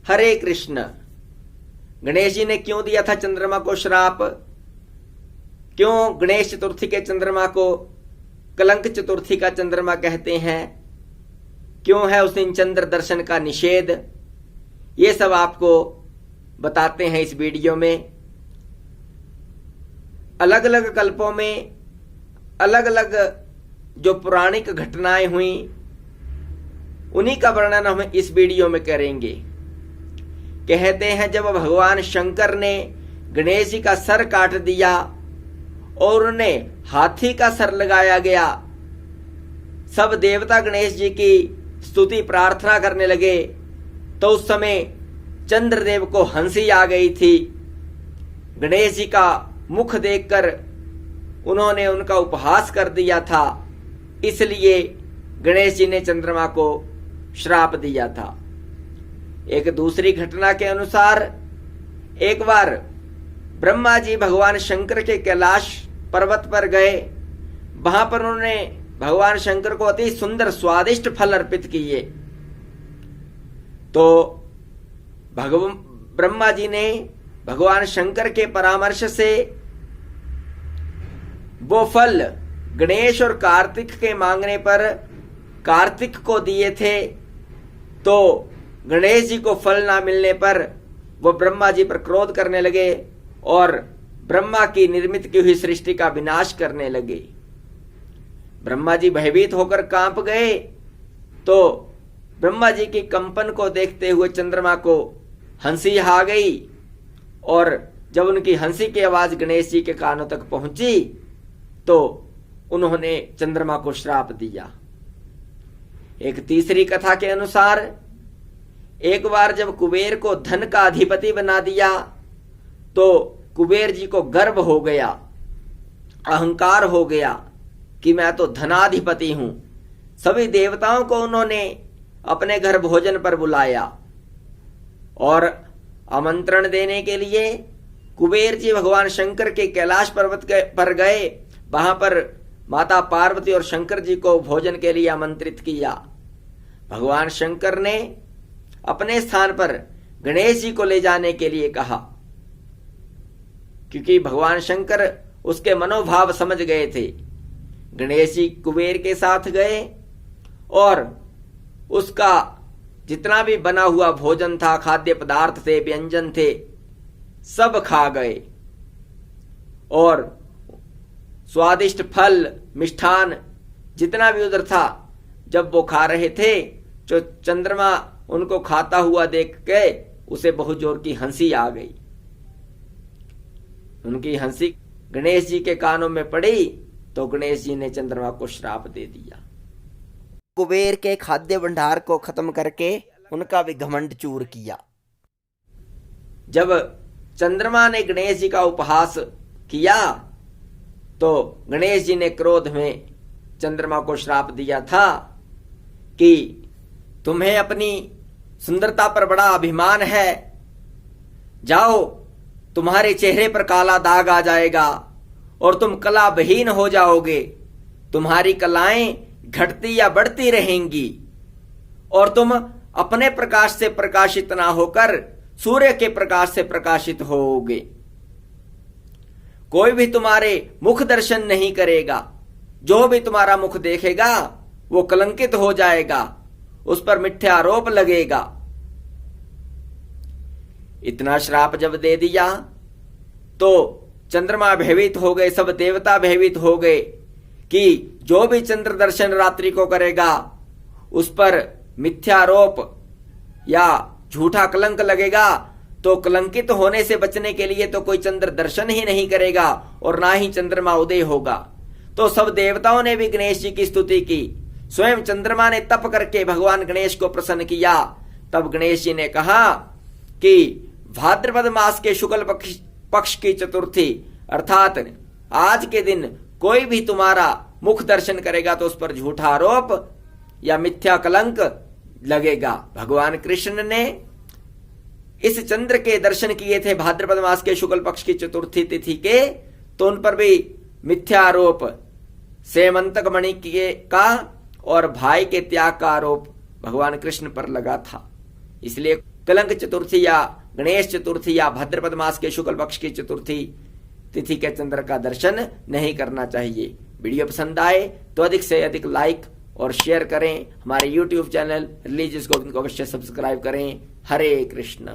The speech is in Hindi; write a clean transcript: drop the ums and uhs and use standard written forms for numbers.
हरे कृष्ण। गणेश जी ने क्यों दिया था चंद्रमा को श्राप? क्यों गणेश चतुर्थी के चंद्रमा को कलंक चतुर्थी का चंद्रमा कहते हैं? क्यों है उस दिन चंद्र दर्शन का निषेध? ये सब आपको बताते हैं इस वीडियो में। अलग अलग कल्पों में अलग अलग जो पौराणिक घटनाएं हुई उन्हीं का वर्णन हम इस वीडियो में करेंगे। कहते हैं जब भगवान शंकर ने गणेश जी का सर काट दिया और उन्हें हाथी का सर लगाया गया, सब देवता गणेश जी की स्तुति प्रार्थना करने लगे, तो उस समय चंद्रदेव को हंसी आ गई थी। गणेश जी का मुख देखकर उन्होंने उनका उपहास कर दिया था, इसलिए गणेश जी ने चंद्रमा को श्राप दिया था। एक दूसरी घटना के अनुसार एक बार ब्रह्मा जी भगवान शंकर के कैलाश पर्वत पर गए। वहां पर उन्होंने भगवान शंकर को अति सुंदर स्वादिष्ट फल अर्पित किए। तो ब्रह्मा जी ने भगवान शंकर के परामर्श से वो फल गणेश और कार्तिक के मांगने पर कार्तिक को दिए थे। तो गणेश जी को फल ना मिलने पर वो ब्रह्मा जी पर क्रोध करने लगे और ब्रह्मा की निर्मित की हुई सृष्टि का विनाश करने लगे। ब्रह्मा जी भयभीत होकर कांप गए। तो ब्रह्मा जी की कंपन को देखते हुए चंद्रमा को हंसी आ गई और जब उनकी हंसी की आवाज गणेश जी के कानों तक पहुंची तो उन्होंने चंद्रमा को श्राप दिया। एक तीसरी कथा के अनुसार एक बार जब कुबेर को धन का अधिपति बना दिया तो कुबेर जी को गर्व हो गया, अहंकार हो गया कि मैं तो धनाधिपति हूं। सभी देवताओं को उन्होंने अपने घर भोजन पर बुलाया और आमंत्रण देने के लिए कुबेर जी भगवान शंकर के कैलाश पर्वत पर गए। वहां पर माता पार्वती और शंकर जी को भोजन के लिए आमंत्रित किया। भगवान शंकर ने अपने स्थान पर गणेश जी को ले जाने के लिए कहा, क्योंकि भगवान शंकर उसके मनोभाव समझ गए थे। गणेश जी कुबेर के साथ गए और उसका जितना भी बना हुआ भोजन था, खाद्य पदार्थ थे, व्यंजन थे, सब खा गए और स्वादिष्ट फल मिष्ठान जितना भी उधर था, जब वो खा रहे थे तो चंद्रमा उनको खाता हुआ देख के उसे बहुत जोर की हंसी आ गई। उनकी हंसी गणेश जी के कानों में पड़ी तो गणेश जी ने चंद्रमा को श्राप दे दिया। कुबेर के खाद्य भंडार को खत्म करके उनका भी घमंड चूर किया। जब चंद्रमा ने गणेश जी का उपहास किया तो गणेश जी ने क्रोध में चंद्रमा को श्राप दिया था कि तुम्हें अपनी सुंदरता पर बड़ा अभिमान है, जाओ तुम्हारे चेहरे पर काला दाग आ जाएगा और तुम कला विहीन हो जाओगे। तुम्हारी कलाएं घटती या बढ़ती रहेंगी और तुम अपने प्रकाश से प्रकाशित ना होकर सूर्य के प्रकाश से प्रकाशित होोगे। कोई भी तुम्हारे मुख दर्शन नहीं करेगा। जो भी तुम्हारा मुख देखेगा वो कलंकित हो जाएगा, उस पर मिथ्या आरोप लगेगा। इतना श्राप जब दे दिया तो चंद्रमा भयभीत हो गए, सब देवता भयभीत हो गए कि जो भी चंद्र दर्शन रात्रि को करेगा उस पर मिथ्यारोप या झूठा कलंक लगेगा। तो कलंकित होने से बचने के लिए तो कोई चंद्र दर्शन ही नहीं करेगा और ना ही चंद्रमा उदय होगा। तो सब देवताओं ने भी गणेश जी की स्तुति की। स्वयं चंद्रमा ने तप करके भगवान गणेश को प्रसन्न किया। तब गणेश जी ने कहा कि भाद्रपद मास के शुक्ल पक्ष की चतुर्थी अर्थात आज के दिन कोई भी तुम्हारा मुख दर्शन करेगा तो उस पर झूठा आरोप या मिथ्या कलंक लगेगा। भगवान कृष्ण ने इस चंद्र के दर्शन किए थे भाद्रपद मास के शुक्ल पक्ष की चतुर्थी तिथि के, तो उन पर भी मिथ्या आरोप सेमंतक मणि का और भाई के त्याग का आरोप भगवान कृष्ण पर लगा था। इसलिए कलंक चतुर्थी या गणेश चतुर्थी या भाद्रपद मास के शुक्ल पक्ष की चतुर्थी तिथि के चंद्र का दर्शन नहीं करना चाहिए। वीडियो पसंद आए तो अधिक से अधिक लाइक और शेयर करें। हमारे YouTube चैनल रिलीजियस गोविंद को अवश्य सब्सक्राइब करें। हरे कृष्ण।